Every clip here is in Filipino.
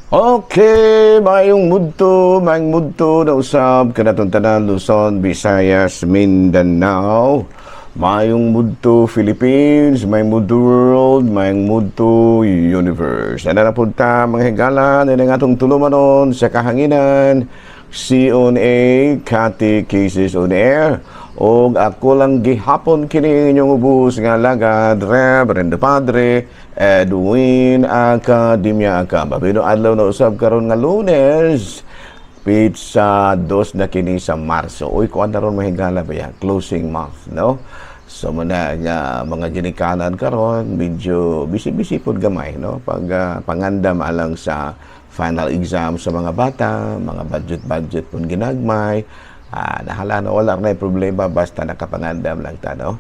Okay, mayong mudto na usab kanatong tanan Luzon, Visayas, Mindanao. Mayong mudto Philippines, mayong mudto world, mayong mudto universe. Ana na punta mga higala na atong tulumanon sa kahanginan. C.O.N.A. Kati Cases on Air. O ako lang gihapon kini inyong ubus nga lagad Reverend Padre Edwin Academia Acaba. Pino adlaw na usab karon nga Lunes, pizza 2 na kini sa Marso. Uy, kuan na ron mahigala ba yan? Closing month, no? So muna nga mga ginikanan karon medyo busy-busy pud gamay, no? Pag pangandam alang sa final exam sa mga bata, mga budget pun ginagmay. Nahala na wala na problema basta nakapangandam lang ta, no?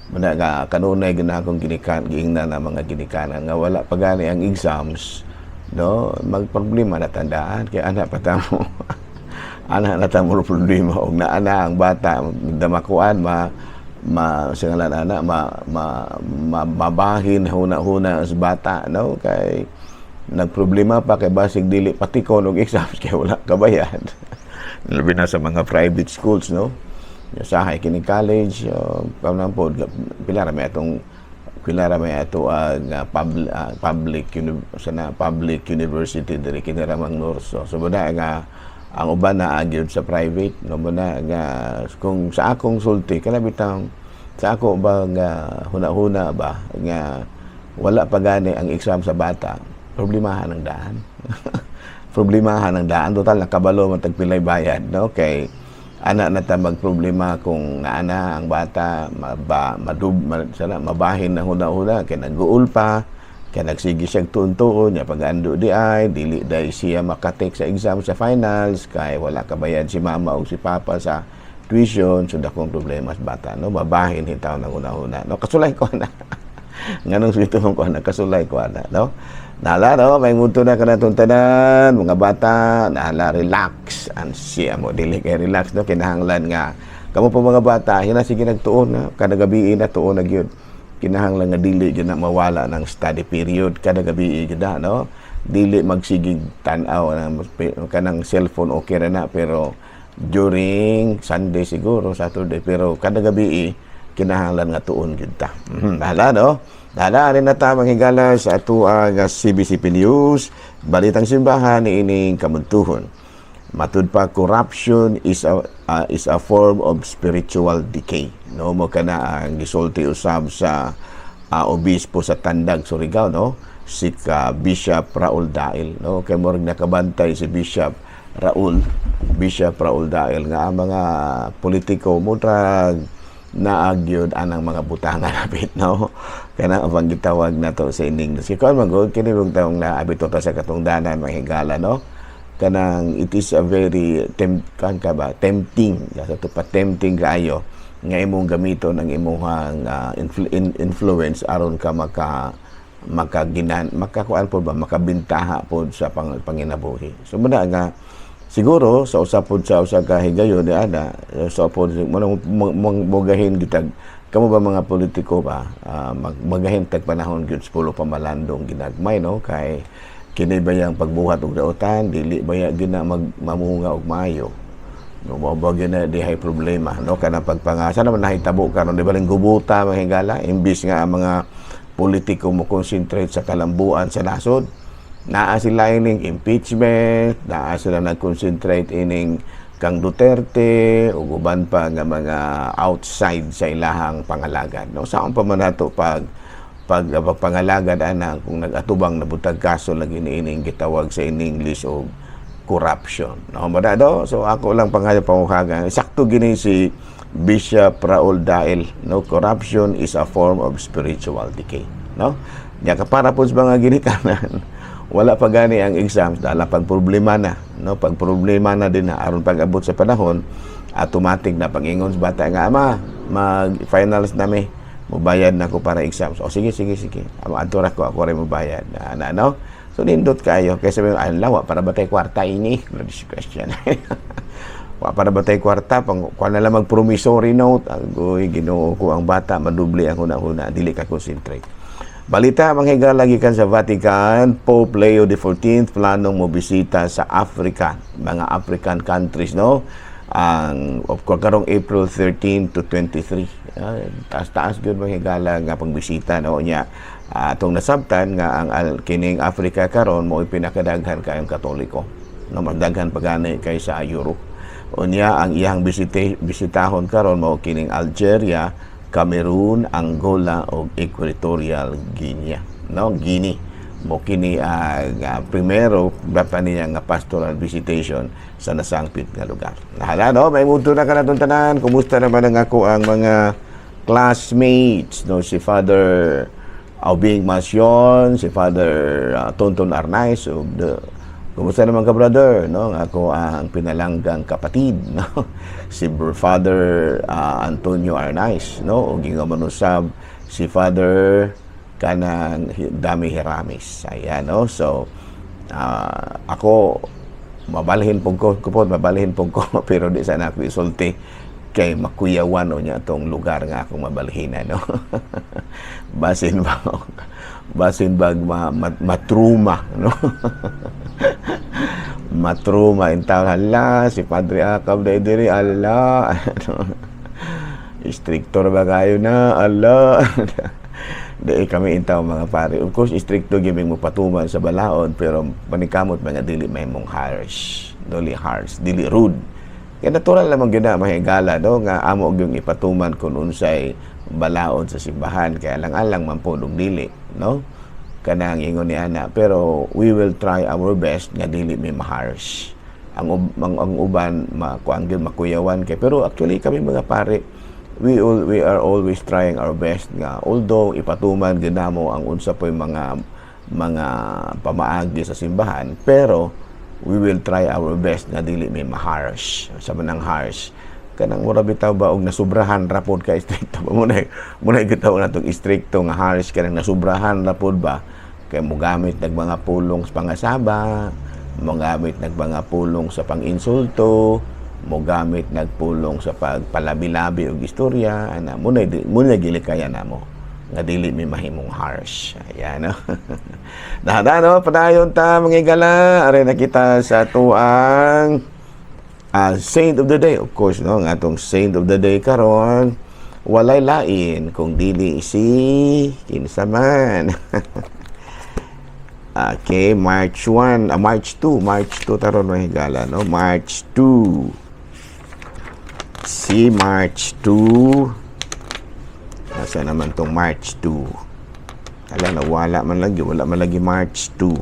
Muna nga kanunay ginakong giingnan na mga ginikanan nga wala pa gani ang exams, no? Magproblema na tandaan kay anak patamo. Anak na tamo problema og naana ang bata damakuan singalan anak mabahin huna sa bata, no? Kay nagproblema pa kay basig dili patikon og exams kay wala kabayad. Labi na sa mga private schools, no? Sa kini college, po pilara may ato ang public university diri kini Ramang Norso. So bada nga ang uban na agyod sa private, no? Bada nga kung sa akong sulti kana bitang sa ako ba nga huna-huna ba nga wala pa gani ang exam sa bata, problemahan ang daan. Problemahan ang daan, total nakabalo man tagpilay bayad, no? Kay anak na ta magproblema kung naana ang bata mabahin na huna-huna kay nag-uul pa, kay nagsigi siya tuon-tuon nya pag-ando di ay dili day siya makatek sa exam sa finals kay wala kabayad si mama o si papa sa tuition, so dakong problema sa bata, no? Mabahin hitaw ng huna-huna, no? Kasulay ko na. Nganong sito ko na kasulay ko na, no? Nala, no? May muto na kanatong tanan, mga bata, nala, relax. Ansiya mo, dili kay relax, no? Kinahanglan nga. Kamo po mga bata, yun na sige nagtuon na. Kada gabi na tuon na yun. Kinahanglan nga dili yun na mawala ng study period. Kada gabi yun na, no? Dili magsigig tanaw kanang cellphone okay na pero during Sunday siguro, Saturday, pero kada gabi kinahanglan nga tuon yun ta. Nala, no? Dala rin na tamang higala sa ato ang CBCP News, balitang simbahan ni ining kamuntuhon. Matud pa, corruption is a form of spiritual decay. No mo kana ang gisulti usab sa obispo sa Tandag, Surigao, no? Si Bishop Raul Dail, no? Kay morg nakabantay si Bishop Raul Dail nga ang mga politiko mudrag naagyod anang mga butangan napit, no? Kana ang gitawag na to sa ining kasi kung magod kini bang taong naabit to sa katungdanan mga higala, no? Kanang it is a very tempting sa to pa tempting kayo nga imong gamiton ang imong influence aron ka makakuan po ba makabintaha po sa panginabuhi. So muna nga siguro sa usapod sa usa ka higayon ni ana sa upod mogahin gitag kamo ba mga politiko ba magahin tag panahon gyud sa pulo pamalandong ginagmay, no? Kay kini ba yang pagbuhat og daotan dili ba ya gyud na mamunga og maayo, no? Mao gyud na di hay problema, no? Kana pagpangasa naman nahitabo karon di baling gubuta mga higala imbis nga ang mga politiko mo concentrate sa kalambuan sa nasod. Naa sila ining impeachment, naa sila nag-concentrate ining kang Duterte o uban pa nga mga outside sa ilahang pangalagad, no? Saan pa man nato pagpangalagad ana kung nag-atubang nabutag kaso lagi ni ining gitawag sa in English o corruption, no? Madado, so ako lang panguhagan sakto gini si Bishop Raul Dail, no? Corruption is a form of spiritual decay, no? Nya para po sa mga ginikanan wala pa gani ang exams dala pag problema na, no? Pag problema na din na aron pag-abot sa panahon automatic na pag-ingon sa bata nga ama mag finals na mi mobayad na ko para exams. O sige adto ra ko ako rin mobayad na, no? So nindot kayo kay sabi ay lawa para batay kwarta ini this question. Wa para batay kwarta pang kuan na lang mag promissory note agoy Ginoo ko ang bata madubli ang huna-huna dili ka concentrate. Balita manghigala lagi kan sa Vatican, Pope Leo XIV planong mobisita sa Africa, mga African countries, no? Ang of course karong April 13 to 23. Taas-taas gyud manghigala nga pagbisita, no, nya. Atong nasabtan nga ang kining Africa karon mo pinakadaghan kayong Katoliko, no, magdaghan pagani kay sa Europe. Unya ang iyang bisitahon karon mao kining Algeria, Cameroon, Angola o Equatorial Guinea, no, Guinea mo kini primero dapat niya nga pastoral visitation sa nasangpit nga lugar. Nahala, no, may muto na kanatong tanan. Kumusta naman ang ako ang mga classmates, no, si Father Aubing Masyon, si Father Tonton Arnaiz of the kumusta naman ka, brother? No? Ako ang pinalanggang kapatid, no? Si Father Antonio Arnaiz, no? O gingamanusab si Father kanang Dami Hiramis. Ayan, no? So, ako, mabalhin po ko, pero di sana ako isulti kay makuyawan o niya itong lugar nga akong mabalhinan, no? Basin bag matruma, no? Matruma in town. Hala, si Padre Akab na diri, ala. Istriktor ba kayo na? Ala. Dahil kami in town, mga pare. Of course, istrikto giming mo patuman sa balaod, pero panikamot mga dili may mong harsh. Dili rude. Kaya natural naman yun na mahigala, no? Nga amo yung ipatuman kung unsay balaod sa simbahan. Kaya lang-alang man po dili, no? Kanang ingon ni ana, pero we will try our best nga dili may maharsh ang uban makuanggil makuyawan kay, pero actually kami mga pare we are always trying our best nga although ipatuman ginamo ang unsa poy mga pamaagi sa simbahan, pero we will try our best nga dili may maharsh sa manang harsh kanang mura bitaw ba og nasubrahan rapod ka istrikto ba muna gitaw natong istrikto nga harsh kanang nasubrahan rapod ba kay mo gamit nag mga pulong sa pangasaba, mo gamit nag mga pulong sa panginsulto, mo gamit nagpulong sa pagpalabi-labi og istorya ana muna gili kaya namo nga dili may mahimong harsh. Ayan, no? Nahada, no, padayon ta mangigala are nakita sa tuang Saint of the Day, of course, no, nga atong Saint of the Day karon walay lain kung dili si kinsa man. Okay, March 2 taron mahigala, no, March 2. Si March 2. Asa naman tong March 2? Ala, wala man lagi March 2.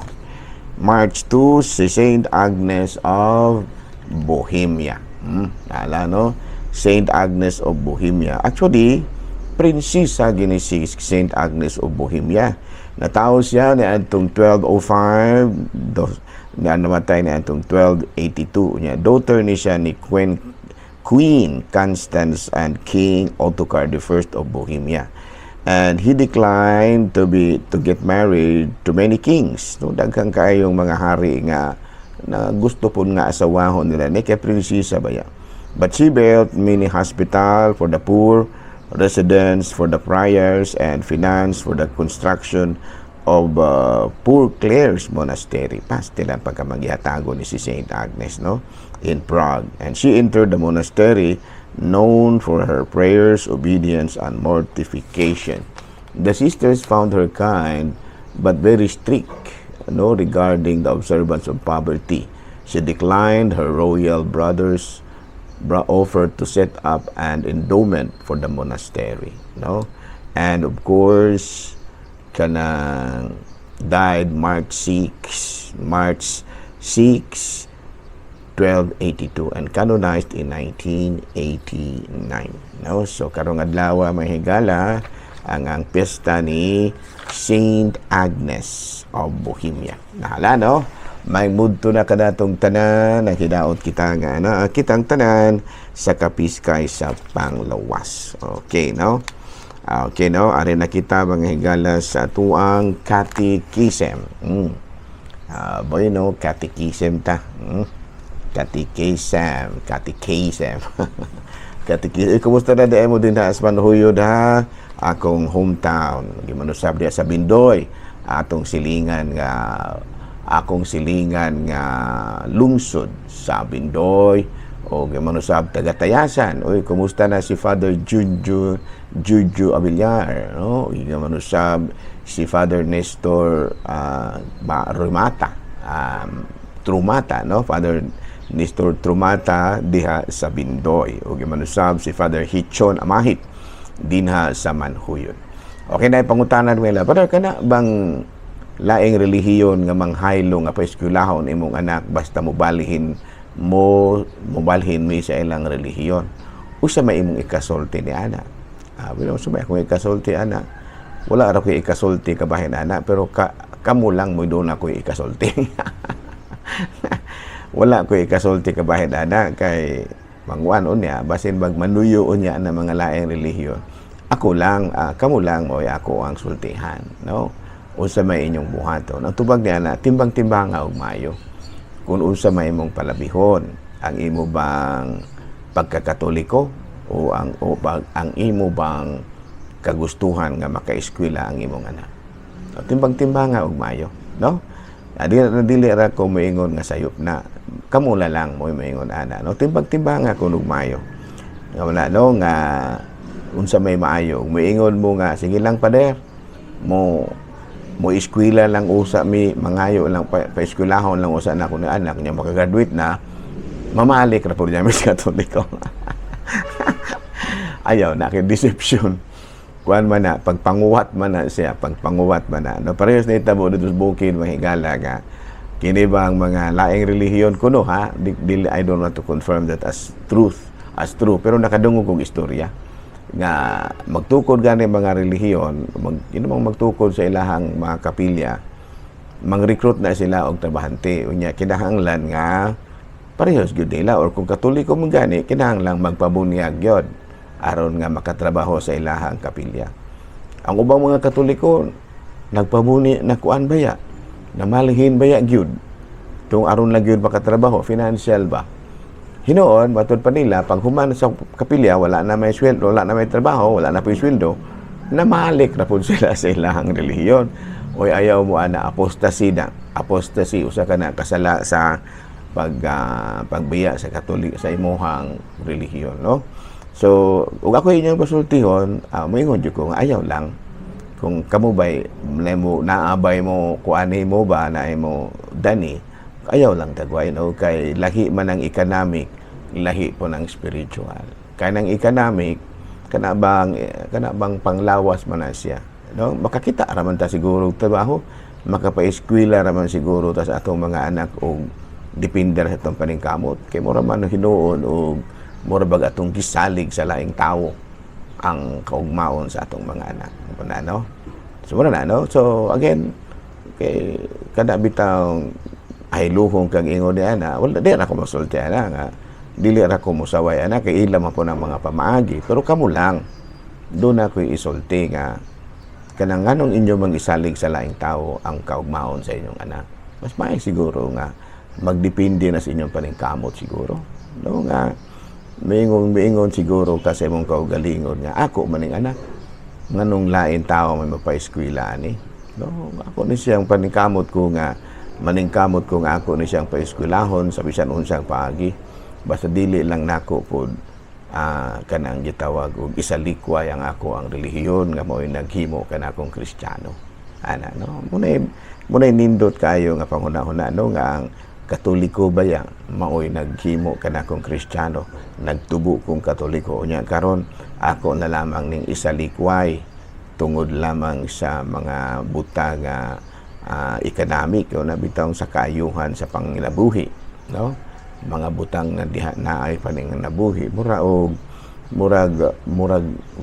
March 2 si Saint Agnes of Bohemia. Ala, no? Saint Agnes of Bohemia. Actually, prinsesa gini si Saint Agnes of Bohemia. Natao siya ni antong 1205, namatay ni antong 1282. Niya, daughter ni siya ni Queen Constance and King Ottokar I of Bohemia. And he declined to get married to many kings. No, daghang kaayong mga hari nga na gusto po nga asawahon nila ni kay prinsesa baya. But she built many hospital for the poor, residence for the friars, and finance for the construction of Poor Clare's Monastery. Pasti lang pagkamagihatago ni si Saint Agnes, no, in Prague. And she entered the monastery known for her prayers, obedience, and mortification. The sisters found her kind but very strict, no, regarding the observance of poverty. She declined her royal brothers offered to set up an endowment for the monastery, no? And of course died March 6, 1282 and canonized in 1989, no? So karong adlaw mahigala ang piyesta ni Saint Agnes of Bohemia. Nahala, no? May mudto na kadatong tanan, nakidaot kita nga na kitang tanan sa kapiskay sa panglawas. Okay, no? Okay, no? Ari na kita mga higala sa tuang catechism. Boy, no? Catechism ta. Catechism. Kumusta na di mo din sa Manhuyod ha? Akong hometown. Gimanusab diya sa Bindoy. Akong silingan nga lungsod sa Bindoy. O gimanusab taga-Tayasan. Uy, kumusta na si Father Juju Avillar, no? Gimanusab si Father Nestor Trumata, no? Father Nestor Trumata diha sa Bindoy. O gimanusab si Father Hichon Amahit dinha sa Manhuyod. Okay na ipangutanan nila. Pero kana bang laing relihiyon nga manghaylo nga paeskwelahon imong anak basta mobalhin mi sa ilang relihiyon? Usa may imong ikasulti ni ana? Bilo sumay kung ikasulti ana. Wala ra ko ikasulti kabahin ana, pero kamo lang mo doon ako ikasulti. Wala ko ikasulti kabahin ana kay mangwan unya basin magmanuyo unya na mga laing relihiyon. Ako lang, kamo lang o ako ang sultihan, no? Unsa may inyong buhaton. Ang tubag niya na timbang-timbanga og mayo. Kung unsa may imong palabihon, ang imo bang pagkakatoliko o ang imo bang kagustuhan nga makaeskwela ang imong anak. So, timbang-timbanga og mayo, no? Dili ra ko moingon nga sayop na kamula lang mo moingon ana, no? Timbang-timbanga ko og mayo. Nga wala no nga unsa may maayo, moingon mo nga sige lang pader mo eskwela lang usa mi mangayo lang paeskwelahon lang usa na ko ni anak niya makagraduate na mamalik ra pud niya sa Katoliko. Ayaw na kay deception. Kuan man na pagpanguwat man na siya, pagpanguwat man na. No parehas na itabo dito sa bukid mahigala nga kini ba ang mga laing relihiyon kuno ha? I don't want to confirm that as true, pero nakadungog kong istorya nga magtukod gani mga relihiyon, magtukod sa ilahang mga kapilya, mang-recruit na sila og trabahante. Unya kinahanglan nga parehas gyud nila, or kung Katoliko man gani kinahanglan magpabunyag gyud aron nga makatrabaho sa ilahang kapilya. Ang ubang mga Katoliko nagpabuni na kuan baya, namalhin baya gyud tung aron lang gyud makatrabaho, financial ba. Hinoon, matod pa nila, pag human sa kapilya, wala na may sweldo, wala na may trabaho, wala na po yung sweldo, namalik na po sila sa ilahang relihiyon. O ayaw mo ana, apostasy, usa ka na kasala sa pagbiya sa Katolik, sa imuhang relihiyon, no? So, ug ako inyong pasultihon, moingon jud ko nga ayaw lang kung kamo bay naabay mo kuani mo ba na imo dani, ayaw lang dagway no kay lahi man ang economic, lahi po ng spiritual. Kay nang economic kana bang panglawas man na siya, no? Makakita ra man ta siguro og trabaho, makapaeskwela ra man siguro ta sa atong mga anak og depende sa atong paningkamot kay mura man hinuon og mura bag atong gisalig sa laing tawo ang kaugmaon sa atong mga anak. No? So, muna na, no? So, again, kay kada bitaw ay luhong kang ingon ni ana, wala di ra ko masulti ana nga dili ra ko musaway ana kay ilam po ng mga pamaagi, pero kamo lang doon ako isulti nga kanang nganong inyo mangisalig sa laing tao ang kaugmaon sa inyong anak. Mas maay siguro nga magdepende na sa inyong paningkamot siguro, no? Nga miingon siguro kasi mong kaugalingon nga ako maning anak nganong lain tao may mapaeskwela ani, no? Ako ni siyang paningkamot ko nga maningkamot ko nga ako ni siyang paeskwelahon sa bisan unsang paagi, basta dili lang nako pod kanang gitawag og isalikway ang ako ang relihiyon nga mao'y naghimo kanakong Kristiyano ana, no? Munay nindot kayo nga panghuna-huna, no? Nga ang Katoliko baya mao'y naghimo kanakong Kristiyano, nagtubo kong Katoliko unya karon ako na lamang ning isalikway tungod lamang sa mga butang economic o nabitaw sa kaayuhan sa panginabuhi, no? Mga butang na diha naay paning nabuhi murag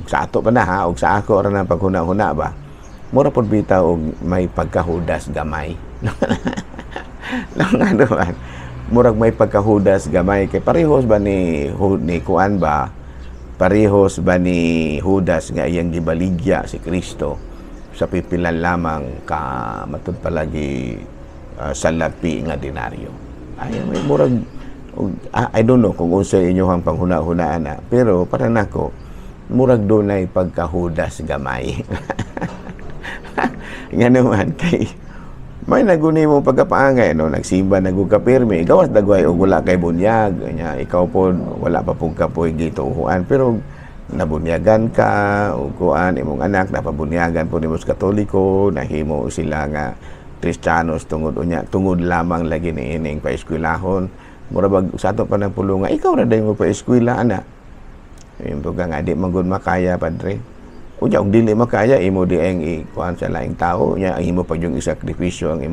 sa ato pa na ha og sa ako ra na paghuna-huna ba mura pod bitaw og may pagkahudas gamay. Lang ano man, murag may pagkahudas gamay kay parehos ba ni kuan ba, parehos ba ni Judas nga iyang gibaligya si Kristo sa pipilan lamang ka matud palagi salapi nga denaryo. Ay may I don't know kung unsa inyohang panghuna-hunaan na, pero para nako murag dunay pagkahudas gamay. Nga naman kay may naguni mo pagkapaangay no, nagsimba nagugapirmi gawas dagway og wala kay bunyag nya ikaw pod wala pa pug kapoy gituuhan pero nabunyagan ka o kuan imong anak napabunyagan po nimo sa Katoliko nahimo sila nga Kristiyanos tungod unya tungod lamang lagi ni ining paeskwelahon mura bag sa ato pa nang pulong nga ikaw ra day mo paeskwela ana imong nga di magud makaya padre unya og dili makaya imo di ang ikuan sa laing tao nya imo pa yung isakripisyo ang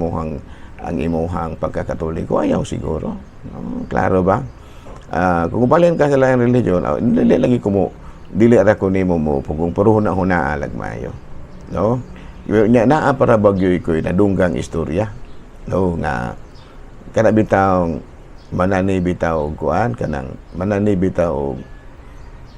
imuhang pagkakatoliko ayaw siguro klaro ba kung balhin ka sa laing religion dili lagi ko mo dili ra ko nimo mo kung paruhon na huna alag mayo no nya naa para bagyo ko nadunggang istorya no nga kana bitaw manani bitaw kuan kanang manani bitaw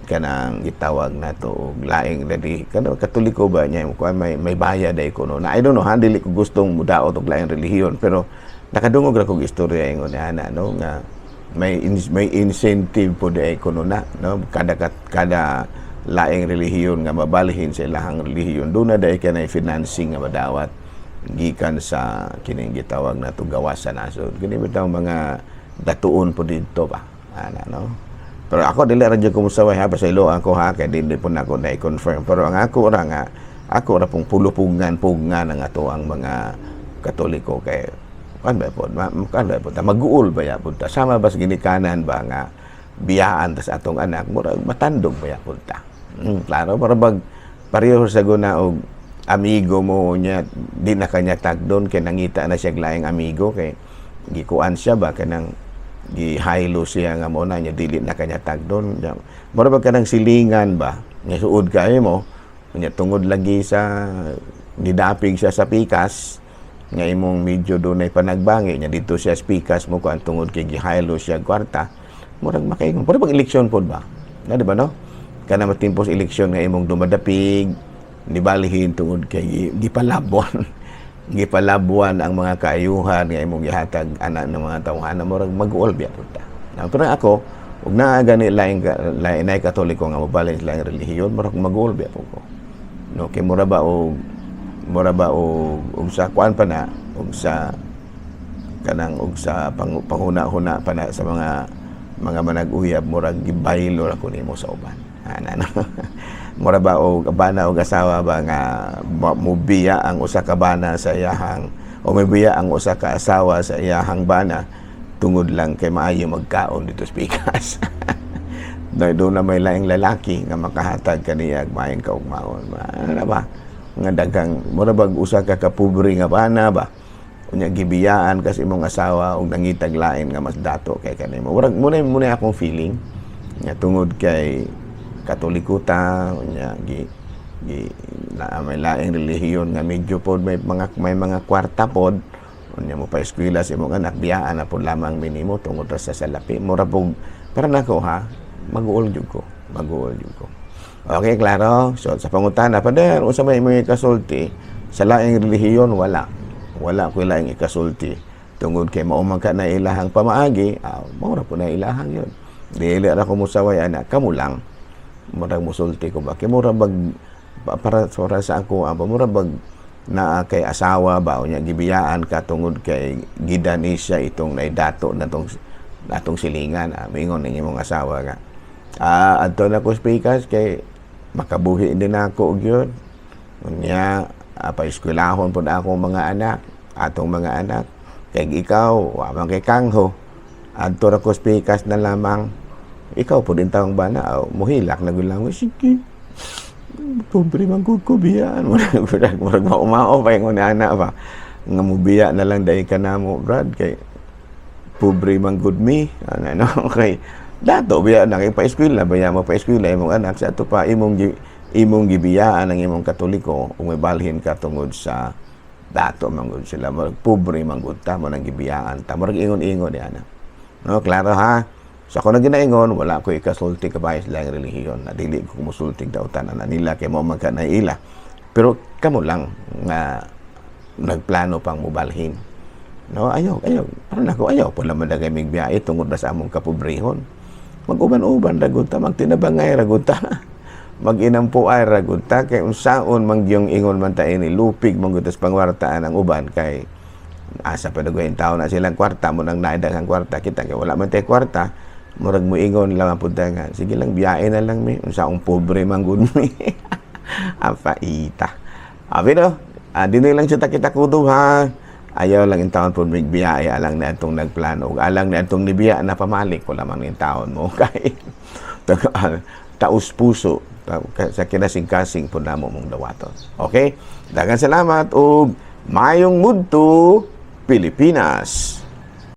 kanang gitawag nato og laing ready kanang Katoliko ba nya kuan may bayad ay kuno na I don't know dili ko gustong mudaot og laing relihiyon pero nakadungog ra kog istorya ingon ana no nga may incentive po di kuno na no kada laing relihiyon nga mabalhin sa ilahang relihiyon do na day kanay financing nga madawat gikan sa kining gitawag nato gawas sa nasod kini bitaw mga datuon po dito ba ana no. Pero ako dili ra jud ko musaway ha pasaylo ako ha kay dili po nako na i-confirm pero ang ako ra pong pulupungan ang ato ang mga Katoliko kay kan ba po mag-uol ba ya punta sama bas ginikanan ba nga biyaan tas atong anak murag matandog ba ya punta klaro para bag pareho sa guna og amigo mo nya di na kanya tagdon kay nangita na siya laing amigo kay gikuan siya ba kanang gihaylo siya nga mo na nya dili na kanya tagdon mura ba kanang silingan ba nya suod kay mo nya tungod lagi sa nidapig siya sa pikas nga imong medyo dunay panagbangi nya dito siya sa pikas mo kan tungod kay gihaylo siya kwarta murag makaingon pero pag eleksyon pod ba na di ba no kana matimpos eleksyon nga imong dumadapig nibalihin tungod kay gipalabuan ang mga kaayuhan nga imong gihatag ana ng mga tawhana murag mag-uol biya punta. Pero ako ug naa gani laing Katoliko nga mobalhin sa laing relihiyon murag mag-uol biya po ko. No kay mura ba og sa kuan pa na og sa kanang og sa panghuna-huna pa na sa mga manag-uyab murag gibaylo ra ko nimo sa uban. Ana no. Mura ba og bana og asawa ba nga mubiya ang usa ka bana sa iyahang o mubiya ang usa ka asawa sa iyahang bana tungod lang kay maayo magkaon dito sa pikas. Do na may laing lalaki nga makahatag kaniya og maayong kaugmaon. Ano ba? Nga daghang mura bag usa ka kapobre nga bana ba? Unya gibiyaan kasi imong asawa og nangitag lain nga mas dato kay kanimo. Muna akong feeling nga tungod kay Katoliko ta unya may laing relihiyon nga medyo pod may mga kwarta pod unya mo pa eskwela sa imong anak biyaan na pod lamang minimo tungod sa salapi mura pog para nako ha mag-uol jud ko okay klaro so sa pangutana pader unsa may imong ikasulti sa laing relihiyon wala ko laing ikasulti tungod kay mao man ka na ilahang pamaagi mao ra po na ilahang yon dili ra ko musaway ana kamo lang murag musulti ko ba kay mura bag para sa ako mura bag na kay asawa ba unya gibiyaan ka tungod kay gidani siya itong naidato natong silingan mingon ning imong asawa nga adto na ko speakers kay makabuhi din ako og yun unya paeskwelahon pod ako mga anak atong mga anak kay ikaw wa man kay kangho adto ra ko speakers na lamang ikaw po din taong bana, muhilak na gulang, sige, pobre man ko biyaan, murag maumao pa yung anak pa, nga mubiya na lang dahil ka na mo, Brad, kay pobre man good me, ano, okay, dato, biya na, kay pa-eskwila, baya mo pa-eskwila, imong anak, sa ito pa, imong gibiyaan ang imong Katoliko, kung may balhin ka tungod sa dato, manggod sila, pobre manggod ta, mo nang gibiyaan ta, murag ingon-ingon yan, no, klaro ha, so ako na ginaingon, wala ko ikasulti kabayas lang relihiyon. Nadili ko kumusulting dautan na nila kay mo magka naila. Pero kamo lang nga nagplano pang mubalhin. No, ayaw. Parang ako, ayaw po naman na kaming biyahe tungod na sa among kapobrehon. Mag-uban-uban, ragunta, magtinabangay, ragunta. Mag-inampuay, ragunta, kay unsaon mangyong ingon man ta ini, lupig, manggutas pangwartaan ang uban, kay asa pa nagawin tao na silang kwarta, mo nang naidaghang kwarta, kita, kay wala man tayo kwarta, murag mo ingon lang ang punta nga, sige lang, biyahe na lang mi, unsaong pobre manggod mi. Apaita. Abi no, di na lang siya kita kudo ha. Ayaw lang yung taon po may biyahe, alang na itong nagplano, alang na itong nibiya na pamalik ko lamang yung taon mo. Kay taus puso, sa kinasing-kasing po na mong dawaton. Okay? Daghang salamat o mayong mudto, Pilipinas.